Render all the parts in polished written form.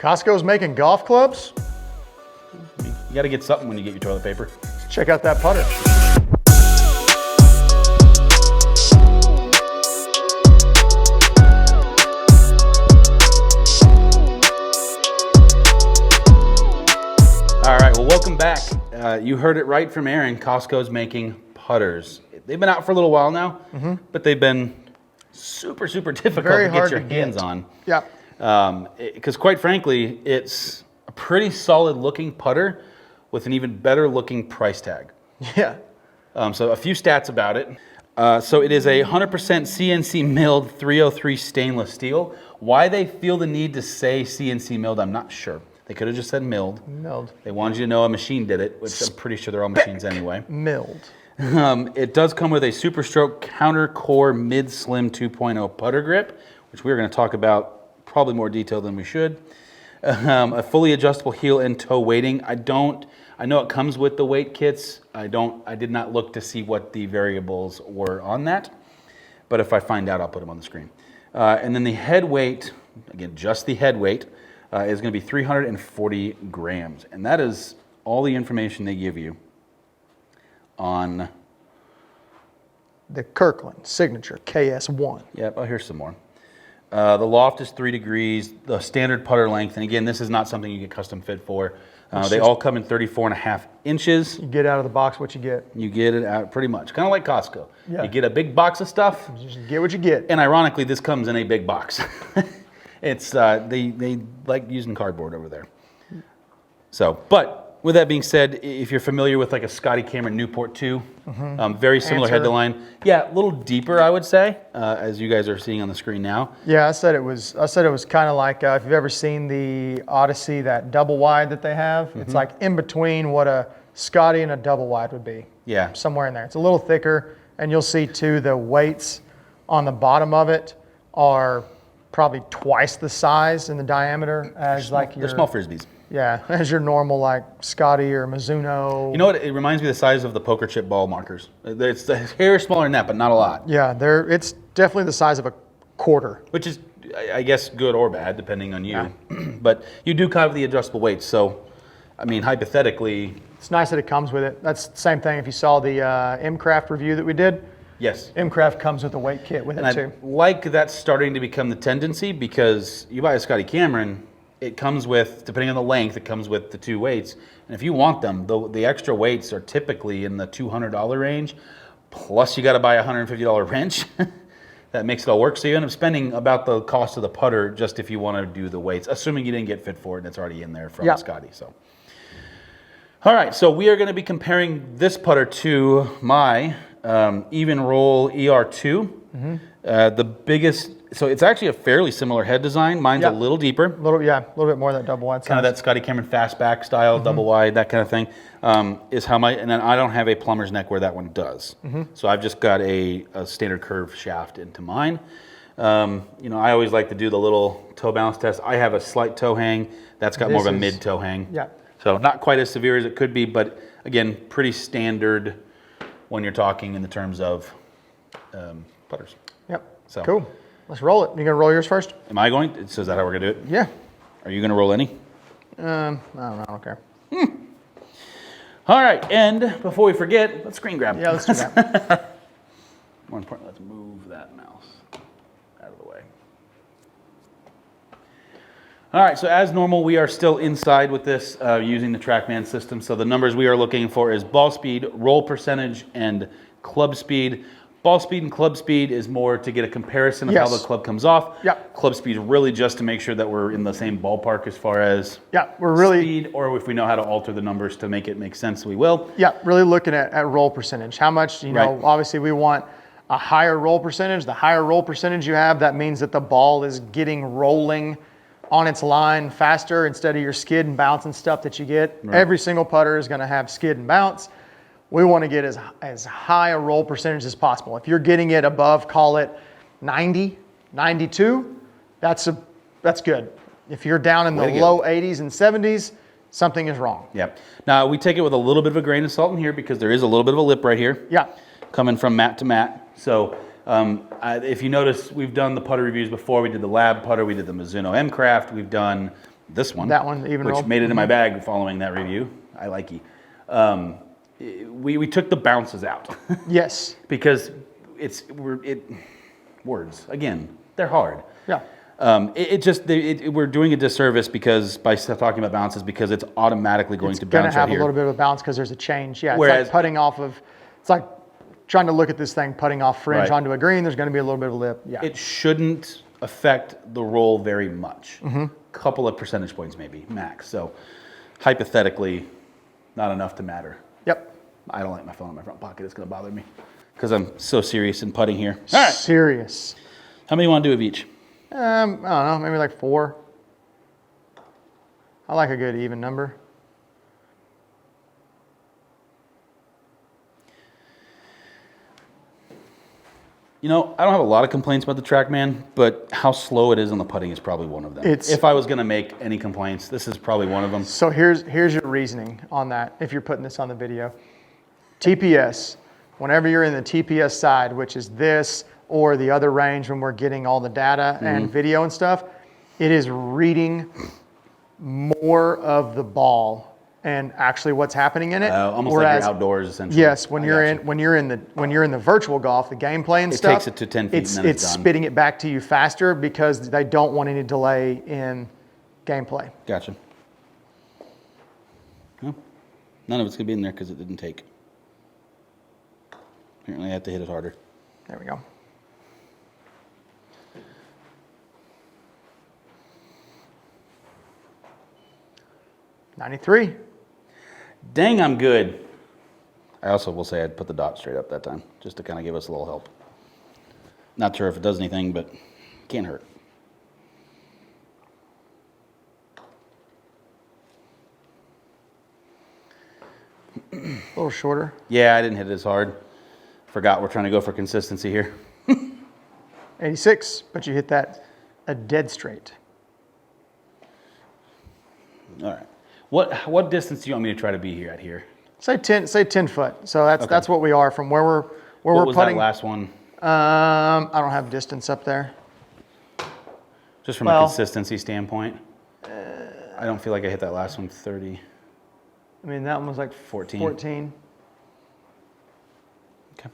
Costco's making golf clubs? You got to get something when you get your toilet paper. Let's check out that putter. All right, well, welcome back. You heard it right from Aaron. Costco's making putters. They've been out for a little while now, but they've been super difficult Very to get hard your to hands get. on. Yeah. Because quite frankly, it's a pretty solid looking putter with an even better looking price tag. Yeah. So a few stats about it. So it is a 100% CNC milled 303 stainless steel. Why they feel the need to say CNC milled, I'm not sure. They could have just said milled. Milled. They wanted you to know a machine did it, which I'm pretty sure they're all machines anyway. Milled. It does come with a Super Stroke Counter Core Mid Slim 2.0 putter grip, which we're going to talk about probably more detail than we should. A fully adjustable heel and toe weighting. I know it comes with the weight kits. I did not look to see what the variables were on that, but if I find out, I'll put them on the screen. And then the head weight, again, just the head weight, is going to be 340 grams. And that is all the information they give you on The Kirkland Signature KS1. Yep, oh, here's some more. The loft is 3 degrees, the standard putter length, and again, this is not something you get custom fit for. They all come in 34.5 inches. You get out of the box what you get. You get it out pretty much, kind of like Costco. Yeah. You get a big box of stuff, You just get what you get. and ironically, this comes in a big box. It's they like using cardboard over there. So, but with that being said, if you're familiar with like a Scotty Cameron Newport 2, very similar head to line. Yeah, a little deeper, I would say, as you guys are seeing on the screen now. Yeah, I said it was kind of like if you've ever seen the Odyssey, that double wide that they have. It's like in between what a Scotty and a double wide would be. Yeah. Somewhere in there. It's a little thicker, and you'll see too the weights on the bottom of it are probably twice the size in the diameter as like your They're small frisbees. Yeah, as your normal like Scotty or Mizuno. You know what? It reminds me of the size of the poker chip ball markers. It's a hair smaller than that, but not a lot. Yeah, it's definitely the size of a quarter. Which is, I guess, good or bad, depending on you. Yeah. But you do have the adjustable weights. So, I mean, hypothetically, It's nice that it comes with it. That's the same thing if you saw the M-Craft review that we did. yes. M-Craft comes with a weight kit with And it I too. like that's starting to become the tendency because you buy a Scotty Cameron, it comes with, depending on the length, it comes with the 2 weights. And if you want them, the extra weights are typically in the $200 range. Plus you got to buy a $150 wrench. That makes it all work. So you end up spending about the cost of the putter just if you want to do the weights, assuming you didn't get fit for it and it's already in there from Scotty. So, all right, so we are going to be comparing this putter to my Even Roll ER2. The biggest, so it's actually a fairly similar head design. Mine's a little deeper. A little bit more of that double wide size. Kind of that Scotty Cameron fastback style, double wide, that kind of thing, is how and then I don't have a plumber's neck where that one does. So I've just got a standard curve shaft into mine. I always like to do the little toe balance test. I have a slight toe hang. That's got more of a mid toe hang. Yeah. So not quite as severe as it could be, but again, pretty standard when you're talking in the terms of putters. Yep. So. Cool. Let's roll it. You gonna roll yours first? Am I going? So is that how we're gonna do it? Yeah. Are you gonna roll any? I don't know. I don't care. All right, and before we forget, let's screen grab. Yeah, let's do that. More important, let's move that mouse out of the way. All right, so as normal, we are still inside with this using the Trackman system. So the numbers we are looking for is ball speed, roll percentage, and club speed. Ball speed and club speed is more to get a comparison of how the club comes off. Yep. Club speed is really just to make sure that we're in the same ballpark as far as we're really speed, or if we know how to alter the numbers to make it make sense, we will. really looking at roll percentage. How much, obviously we want a higher roll percentage. The higher roll percentage you have, that means that the ball is getting rolling on its line faster instead of your skid and bounce and stuff that you get. Right. Every single putter is going to have skid and bounce. We want to get as high a roll percentage as possible. If you're getting it above, call it 90, 92, that's good. If you're down in the low 80s and 70s, something is wrong. Yep. Now, we take it with a little bit of a grain of salt in here because there is a little bit of a lip right here. Yeah. Coming from mat to mat. So if you notice, we've done the putter reviews before. We did the lab putter. We did the Mizuno M-Craft. We've done this one. That one, even which roll. made it in my bag following that review. I like you. We took the bounces out. Yes. Because words, again, they're hard. Yeah. We're doing a disservice because by talking about bounces because it's automatically going to bounce It's going to have right a little bit of a bounce because there's a change. Yeah, Whereas, it's like putting off of, it's like trying to look at this thing, putting off fringe Right. onto a green. There's going to be a little bit of a lip. Yeah. It shouldn't affect the roll very much. Couple of percentage points maybe, max. So hypothetically, not enough to matter. Yep. I don't like my phone in my front pocket. It's going to bother me because I'm so serious in putting here. All right. Serious. How many you want to do of each? I don't know, maybe like 4. I like a good even number. You know, I don't have a lot of complaints about the Trackman, but how slow it is on the putting is probably one of them. If I was going to make any complaints, this is probably one of them. So here's your reasoning on that, if you're putting this on the video. TPS, whenever you're in the TPS side, which is this or the other range when we're getting all the data and video and stuff, it is reading more of the ball and actually what's happening in it. Almost like you're outdoors essentially. Yes, when you're in the virtual golf, the gameplay and stuff, takes it to 10 feet and then it's it's done. spitting it back to you faster because they don't want any delay in gameplay. Gotcha. Well, none of it's going to be in there because it didn't take. Apparently I have to hit it harder. There we go. $93. Dang, I'm good. I also will say I'd put the dot straight up that time, just to kind of give us a little help. Not sure if it does anything, but can't hurt. A little shorter. Yeah, I didn't hit it as hard. Forgot we're trying to go for consistency here. 86, but you hit that a dead straight. All right. What distance do you want me to try to be here at here? Say 10 foot. So that's what we are from where we're What was putting. that last one? I don't have distance up there. Just from a consistency standpoint. I don't feel like I hit that last one 30. I mean, that one was like 14. 14. Okay.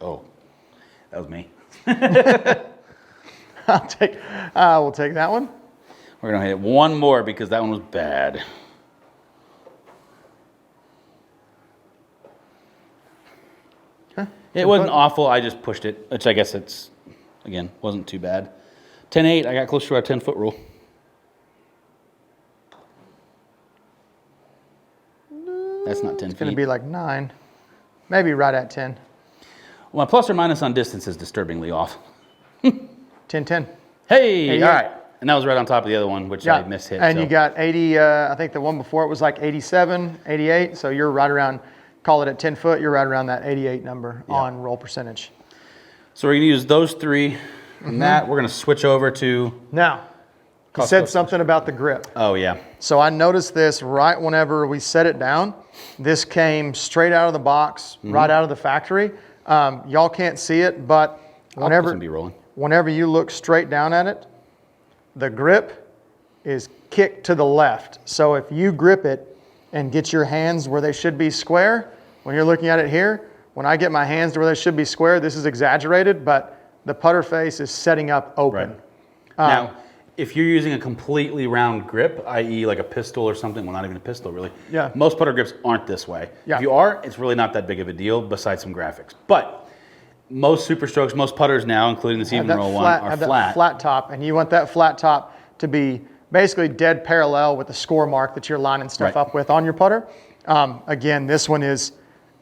Oh, that was me. I will take that one. We're gonna hit one more because that one was bad. Huh? It wasn't awful. I just pushed it, which I guess it's, again, wasn't too bad. 10-8, I got close to our 10-foot rule. That's not 10 feet. It's going to be like 9. Maybe right at 10. Well, my plus or minus on distance is disturbingly off. 10. Hey, all right. And that was right on top of the other one, which I mishit. And you got 80, I think the one before it was like 87, 88. So you're right around, call it at 10 foot, you're right around that 88 number on roll percentage. So we're going to use those three. And that, we're going to switch over to... Now, you said something about the grip. Oh, yeah. So I noticed this right whenever we set it down. This came straight out of the box, right out of the factory. Y'all can't see it, but whenever you look straight down at it, the grip is kicked to the left. So if you grip it and get your hands where they should be square, when you're looking at it here, when I get my hands to where they should be square, this is exaggerated, but the putter face is setting up open. Right. Now, if you're using a completely round grip, i.e. like a pistol or something, well, not even a pistol really, most putter grips aren't this way. Yeah. If you are, it's really not that big of a deal besides some graphics. But most Super Strokes, most putters now, including this even roll one, are flat. That flat top, and you want that flat top to be basically dead parallel with the score mark that you're lining stuff up with on your putter. Again, this one is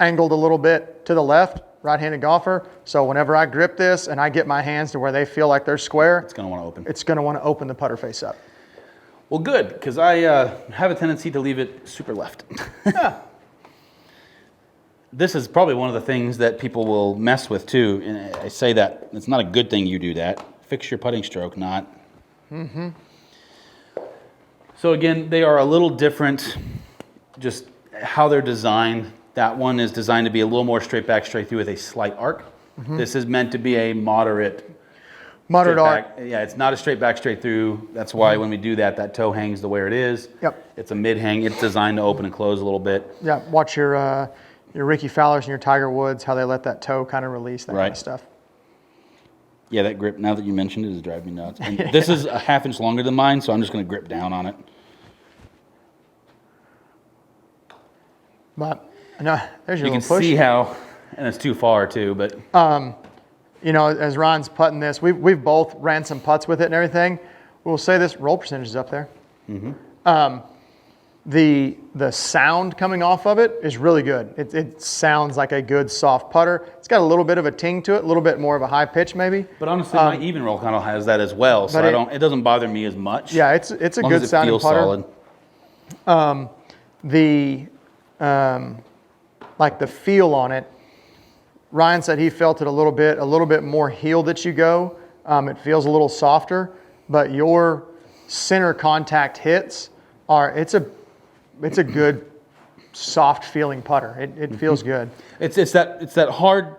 angled a little bit to the left, right-handed golfer. So whenever I grip this and I get my hands to where they feel like they're square, it's going to want to open. It's going to want to open the putter face up. Well, good, because I have a tendency to leave it super left. This is probably one of the things that people will mess with too. And I say that it's not a good thing you do that. Fix your putting stroke, not. So again, they are a little different, just how they're designed. That one is designed to be a little more straight back, straight through with a slight arc. This is meant to be a moderate Muttered straight arc. back. Yeah, it's not a straight back, straight through. That's why when we do that, that toe hangs the way it is. Yep. It's a mid hang. It's designed to open and close a little bit. Yeah, watch your Ricky Fowlers and your Tiger Woods, how they let that toe kind of release, that kind Right. of stuff. Yeah, that grip, now that you mentioned it, is driving me nuts. And this is a ½ inch longer than mine, so I'm just going to grip down on it. But, no, there's your You can little push. see how, and it's too far too, but You know, as Ron's putting this, we've both ran some putts with it and everything. We'll say this, roll percentage is up there. The sound coming off of it is really good. It sounds like a good soft putter. It's got a little bit of a ting to it, a little bit more of a high pitch maybe. But honestly, my even roll kind of has that as well, so it doesn't bother me as much. Yeah, it's a as long good as it sounding feels putter. solid. Like the feel on it, Ryan said he felt it a little bit more heel that you go. It feels a little softer, but your center contact hits it's a good soft feeling putter. It feels good. It's that hard.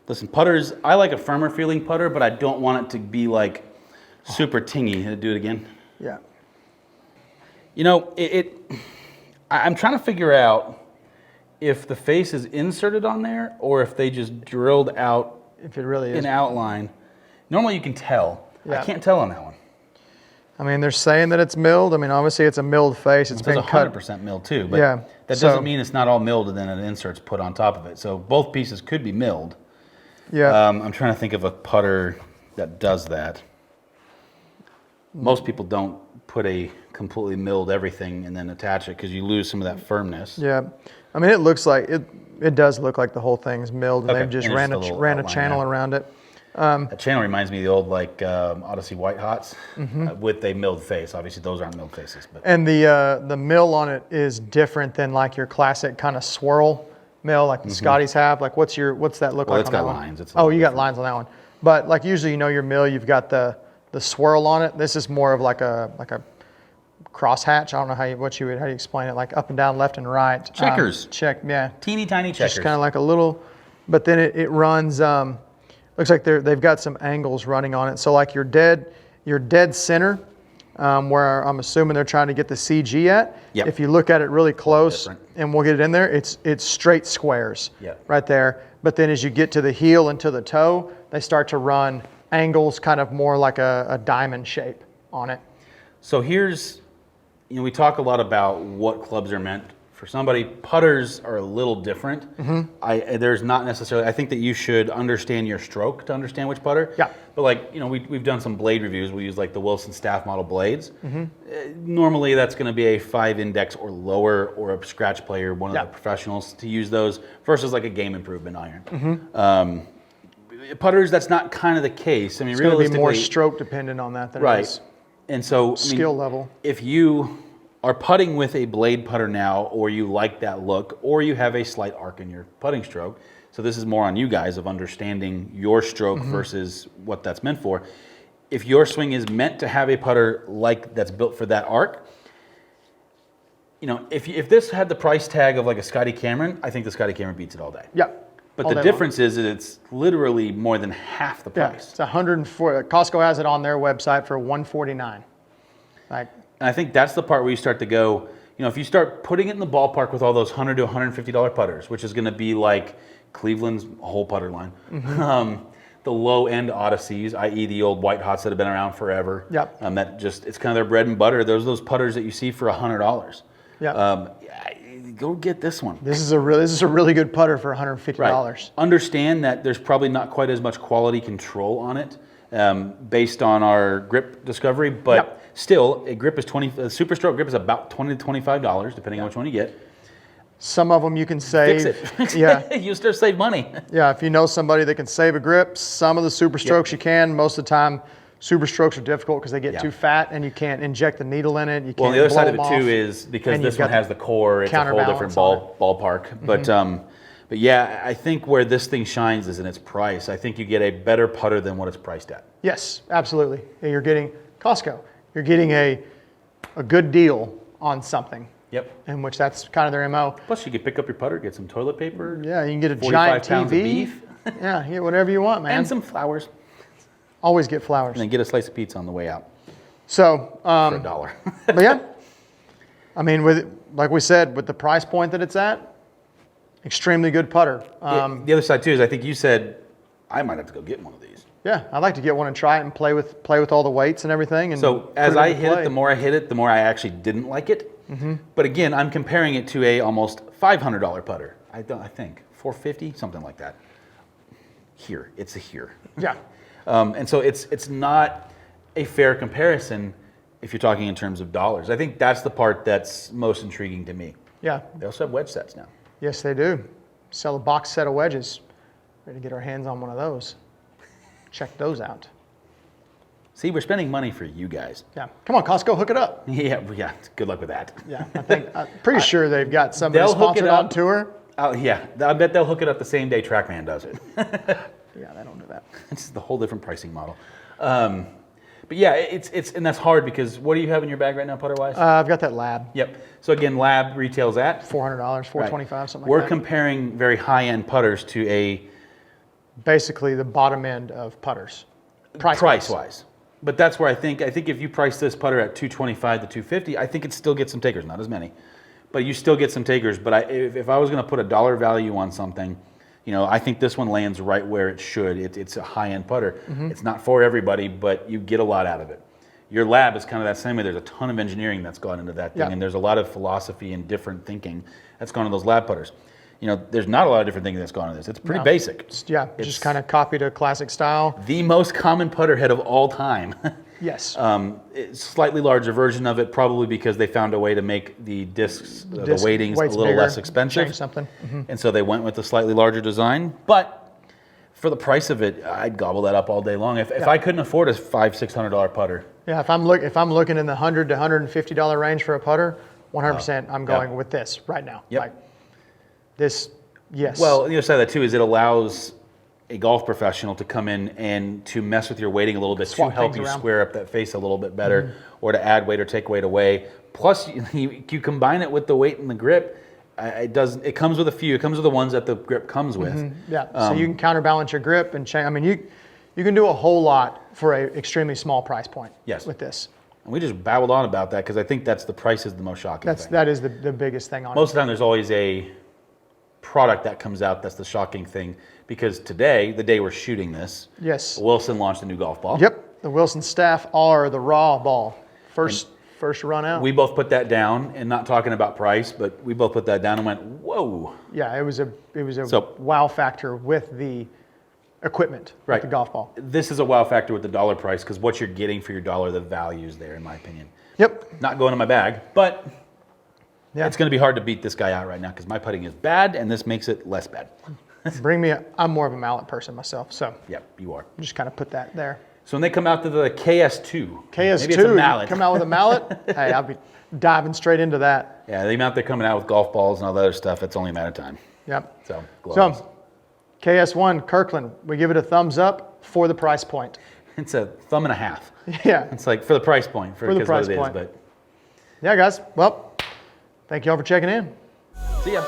Listen, putters. I like a firmer feeling putter, but I don't want it to be like super tingy. Do it again. Yeah. You know, I'm trying to figure out if the face is inserted on there or if they just drilled out If it really is. an outline. Normally you can tell. Yeah. I can't tell on that one. I mean, they're saying that it's milled. I mean, obviously it's a milled face. It's It's been cut. 100% milled too, but Yeah, that so- doesn't mean it's not all milled and then an insert's put on top of it. So both pieces could be milled. Yeah. I'm trying to think of a putter that does that. Most people don't put a completely milled everything and then attach it because you lose some of that firmness. Yeah. I mean, it looks like it does look like the whole thing's milled, and Okay, they've just and ran it's a a little ran a outline channel there. around it. That channel reminds me of the old Odyssey White Hots Mm-hmm. with a milled face. Obviously, those aren't milled faces, but And the mill on it is different than like your classic kind of swirl mill like the Scotties have. Like what's that look Well, like it's on got that one? lines. It's a Oh, little you got different. lines on that one. But like usually, your mill, you've got the swirl on it. This is more of like a crosshatch. I don't know how you explain it, like up and down, left and right. Checkers. Yeah. teeny tiny checkers. Just kind of like a little, but then it runs. Looks like they've got some angles running on it. So like your dead center, where I'm assuming they're trying to get the CG at. Yep. If you look at it really close, different. and we'll get it in there, it's straight squares. Yep. Right there. But then as you get to the heel and to the toe, they start to run angles, kind of more like a diamond shape on it. So here's, we talk a lot about what clubs are meant for somebody. Putters are a little different. There's not necessarily, I think that you should understand your stroke to understand which putter. Yeah. But we've done some blade reviews. We use like the Wilson staff model blades. Normally that's going to be a 5 index or lower, or a scratch player, one of Yeah. the professionals to use those versus like a game improvement iron. Putters, that's not kind of the case. I mean, It's going to be realistically, more stroke dependent on that than it right. is And so, I mean, skill level. if you are putting with a blade putter now, or you like that look, or you have a slight arc in your putting stroke, so this is more on you guys of understanding your stroke versus what that's meant for. If your swing is meant to have a putter like that's built for that arc, if this had the price tag of like a Scotty Cameron, I think the Scotty Cameron beats it all day. Yeah. But all the day long. difference is that it's literally more than half the Yeah, price. it's 104. Costco has it on their website for $149. Like, And I think that's the part where you start to go, if you start putting it in the ballpark with all those $100 to $150 putters, which is going to be like Cleveland's whole putter line, the low end Odysseys, i.e. the old White Hots that have been around forever. Yep. It's kind of their bread and butter. Those putters that you see for $100. yeah, Go get this one. this is a really good putter for $150. Right. Understand that there's probably not quite as much quality control on it based on our grip discovery, but Yep. still, a Super Stroke grip is about $20 to $25, depending on which one you get. Some of them you can save. Fix it. Yeah, You start to save money. yeah. If you know somebody that can save a grip, some of the Super Strokes you can. Most of the time, Super Strokes are difficult because they get Yeah. too fat and you can't inject the needle in it. You can't Well, the other blow side of them it too off. is because and this you've one got has the core, it's a whole different counterbalance on ballpark. But yeah, I think where this thing shines is in its price. I think you get a better putter than what it's priced at. Yes, absolutely. And you're getting Costco. You're getting a good deal on something, Yep. in which that's kind of their MO. Plus, you could pick up your putter, get some toilet paper, Yeah, you can get a 45 giant pounds TV. of beef, Yeah, you get whatever you want, man. and some flowers. Always get flowers. And then get a slice of pizza on the way out So, for $1. but yeah, I mean, like we said, with the price point that it's at, extremely good putter. The other side too is I think you said I might have to go get one of these. Yeah, I'd like to get one and try it and play with all the weights and everything. And So as I hit it, the more I hit it, the more I actually didn't like it. But again, I'm comparing it to a almost $500 putter. I think $450, something like that. Here, it's a here. Yeah. And so it's not a fair comparison if you're talking in terms of dollars. I think that's the part that's most intriguing to me. Yeah. They also have wedge sets now. Yes, they do. Sell a box set of wedges. Ready to get our hands on one of those. Check those out. See, we're spending money for you guys. Yeah. Come on, Costco, hook it up. Yeah. Good luck with that. Yeah. I'm pretty sure they've got somebody They'll hook it sponsored up. on tour. Yeah, I bet they'll hook it up the same day Trackman does it. Yeah, they don't do that. It's the whole different pricing model. But yeah, it's and that's hard because what do you have in your bag right now, putter wise? I've got that lab. Yep. So again, lab retails at $400, $425, something like We're that. comparing very high end putters to Basically the bottom end of putters. price wise. But that's where I think if you price this putter at $225 to $250, I think it still gets some takers, not as many, but you still get some takers. But if I was going to put a dollar value on something, I think this one lands right where it should. It's a high end putter. It's not for everybody, but you get a lot out of it. Your lab is kind of that same way. There's a ton of engineering that's gone into that thing, and there's a lot of philosophy and different thinking that's gone into those lab putters. There's not a lot of different thinking that's gone into this. It's pretty basic. It's just kind of copied a classic style. The most common putter head of all time. Yes. It's slightly larger version of it, probably because they found a way to make the discs, the weightings a little bigger, less expensive. change something. And so they went with a slightly larger design. But for the price of it, I'd gobble that up all day long. If I couldn't afford a $500-$600 putter. Yeah, if I'm looking in the $100 to $150 range for a putter, 100% I'm going with this right now. Yep. Like this, yes. Well, the other side of that too is it allows a golf professional to come in and to mess with your weighting a little bit, Swap to help things you around. square up that face a little bit better, or to add weight or take weight away. Plus, you combine it with the weight and the grip. It comes with a few. It comes with the ones that the grip comes with. Yeah, so you can counterbalance your grip and change. I mean, you can do a whole lot for an extremely small price point. Yes. With this. And we just babbled on about that because I think the price is the most shocking thing. That is the biggest thing on Most it. of the time, there's always a product that comes out that's the shocking thing. Because today, the day we're shooting this, Yes. Wilson launched a new golf ball. Yep. The Wilson staff are the raw ball. First run out. We both put that down, and not talking about price, but we both put that down and went, whoa. Yeah, it was a So- wow factor with the equipment, Right. with the golf ball. This is a wow factor with the dollar price because what you're getting for your dollar, the value's there, in my opinion. Yep. Not going in my bag, but Yeah. it's going to be hard to beat this guy out right now because my putting is bad, and this makes it less bad. I'm more of a mallet person myself, so Yep, you are. just kind of put that there. So when they come out to the KS2, maybe it's a KS2, mallet. come out with a mallet. Hey, I'll be diving straight into that. Yeah, the amount they're coming out with golf balls and all that other stuff, it's only a matter of time. Yep. So, gloves. So, KS1 Kirkland, we give it a thumbs up for the price point. It's a thumb and a half. Yeah. It's like for the price point, For the price point. But Yeah, guys. Well, thank you all for checking in. see ya.